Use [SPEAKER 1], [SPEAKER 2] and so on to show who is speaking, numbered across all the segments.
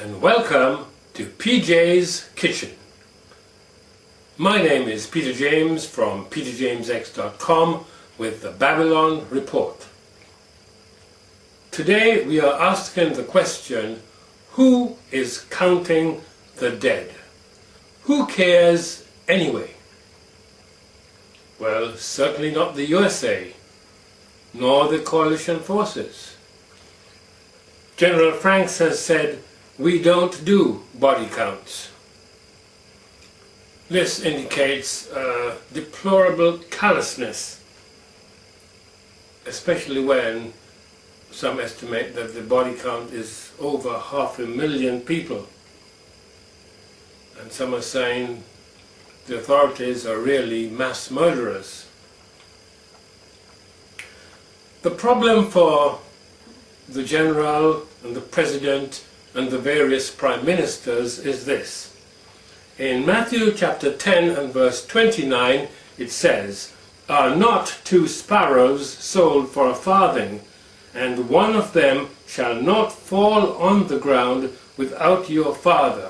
[SPEAKER 1] and welcome to PJ's Kitchen. My name is Peter James from peterjamesx.com with the Babylon Report. Today we are asking the question, who is counting the dead? Who cares anyway? Well, certainly not the USA, nor the coalition forces. General Franks has said, we don't do body counts. This indicates deplorable callousness, especially when some estimate that the body count is over 500,000 people. And some are saying the authorities are really mass murderers. The problem for the general and the president and the various prime ministers is this. In Matthew chapter 10 and verse 29 it says, "Are not 2 sparrows sold for a farthing, and one of them shall not fall on the ground without your Father.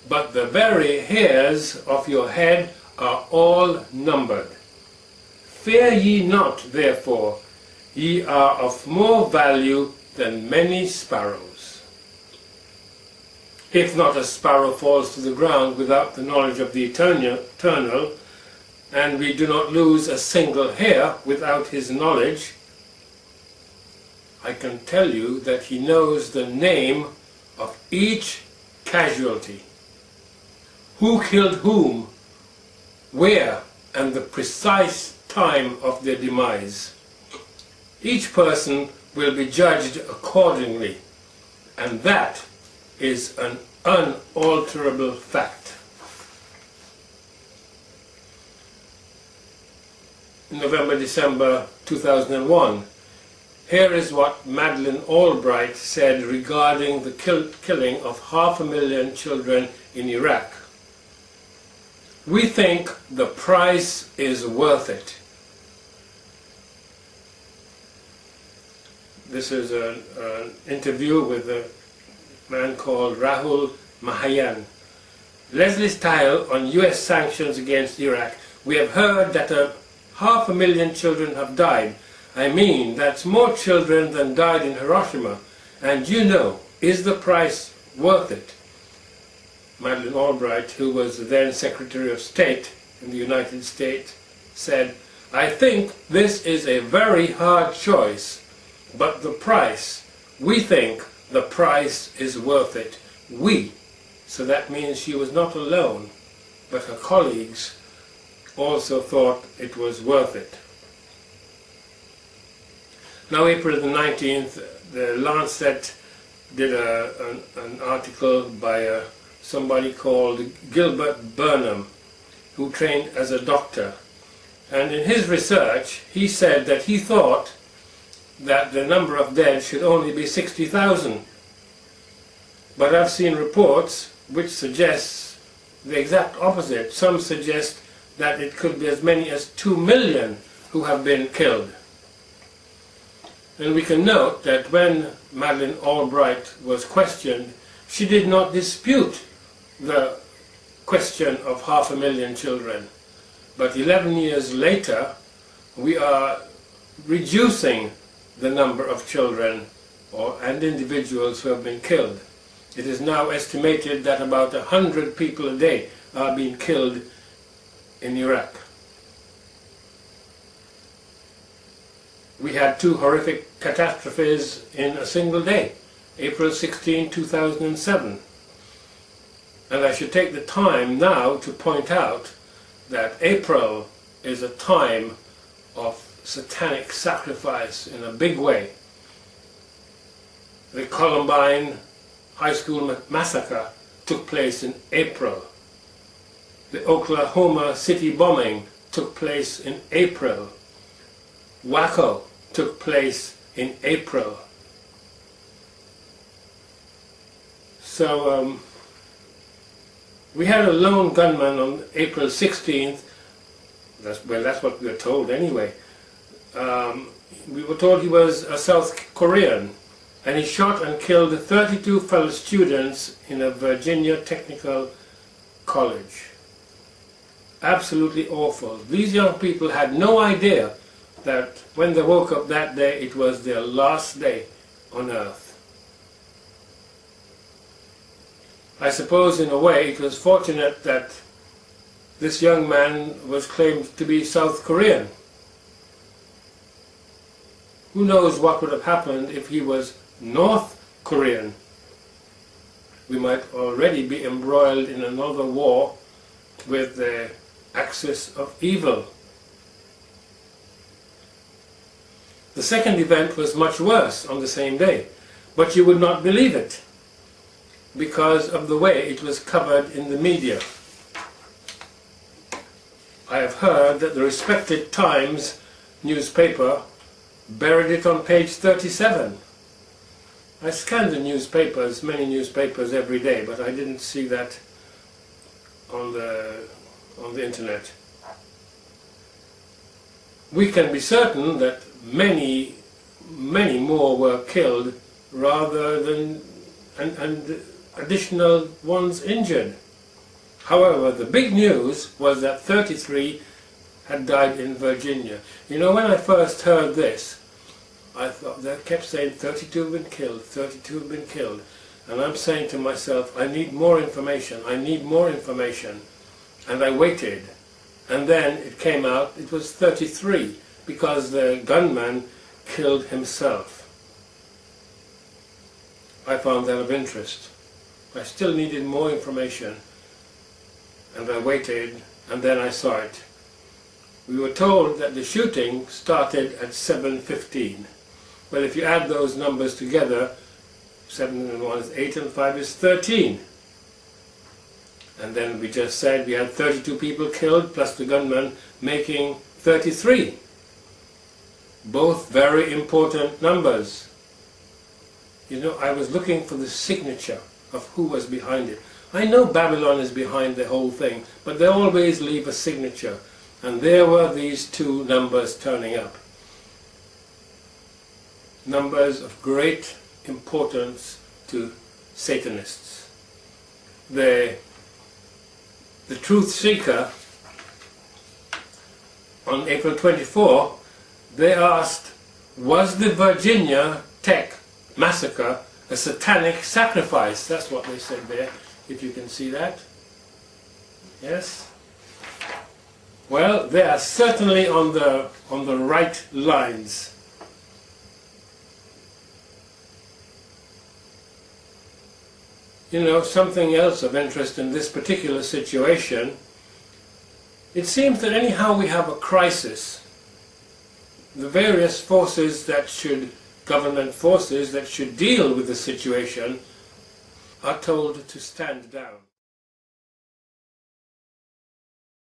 [SPEAKER 1] But the very hairs of your head are all numbered. Fear ye not, therefore, ye are of more value than many sparrows. If not a sparrow falls to the ground without the knowledge of the eternal, and we do not lose a single hair without his knowledge, I can tell you that he knows the name of each casualty, who killed whom, where, and the precise time of their demise. Each person will be judged accordingly, and that is an unalterable fact." In November-December 2001, here is what Madeleine Albright said regarding the killing of 500,000 children in Iraq. "We think the price is worth it." This is an interview with a man called Rahul Mahayan. Leslie Style on US sanctions against Iraq. "We have heard that 500,000 children have died. I mean, that's more children than died in Hiroshima. And you know, is the price worth it?" Madeleine Albright, who was then Secretary of State in the United States, said, "I think this is a very hard choice, but the price, we think the price is worth it." We, so that means she was not alone, but her colleagues also thought it was worth it. Now, April the 19th, the Lancet did an article by somebody called Gilbert Burnham, who trained as a doctor. And in his research, he said that he thought that the number of dead should only be 60,000. But I've seen reports which suggests the exact opposite. Some suggest that it could be as many as 2 million who have been killed. And we can note that when Madeleine Albright was questioned, she did not dispute the question of 500,000 children. But 11 years later, we are reducing the number of children and individuals who have been killed. It is now estimated that about 100 people a day are being killed in Iraq. We had 2 horrific catastrophes in a single day, April 16, 2007. And I should take the time now to point out that April is a time of satanic sacrifice in a big way. The Columbine High School massacre took place in April. The Oklahoma City bombing took place in April. Waco took place in April. So we had a lone gunman on April 16th. That's what we were told anyway. We were told he was a South Korean, and he shot and killed 32 fellow students in a Virginia technical college. Absolutely awful. These young people had no idea that when they woke up that day, it was their last day on earth. I suppose in a way it was fortunate that this young man was claimed to be South Korean. Who knows what would have happened if he was North Korean? We might already be embroiled in another war with the axis of evil. The second event was much worse on the same day, but you would not believe it because of the way it was covered in the media. I have heard that the respected Times newspaper buried it on page 37. I scan the newspapers, many newspapers every day, but I didn't see that on the internet. We can be certain that many more were killed rather than and additional ones injured. However, the big news was that 33 had died in Virginia. You know, when I first heard this, I thought they kept saying 32 have been killed, 32 have been killed. And I'm saying to myself, I need more information, I need more information. And I waited. And then it came out, it was 33, because the gunman killed himself. I found that of interest. I still needed more information. And I waited, and then I saw it. We were told that the shooting started at 7:15. Well, if you add those numbers together, 7 and 1 is 8 and 5 is 13. And then we just said we had 32 people killed plus the gunman, making 33. Both very important numbers. You know, I was looking for the signature of who was behind it. I know Babylon is behind the whole thing, but they always leave a signature. And there were these two numbers turning up. Numbers of great importance to Satanists. The Truth Seeker, on April 24, they asked, was the Virginia Tech massacre a satanic sacrifice? That's what they said there, if you can see that. Yes? Well, they are certainly on the right lines. You know, something else of interest in this particular situation, it seems that anyhow we have a crisis, the various forces that should, government forces that should deal with the situation, are told to stand down.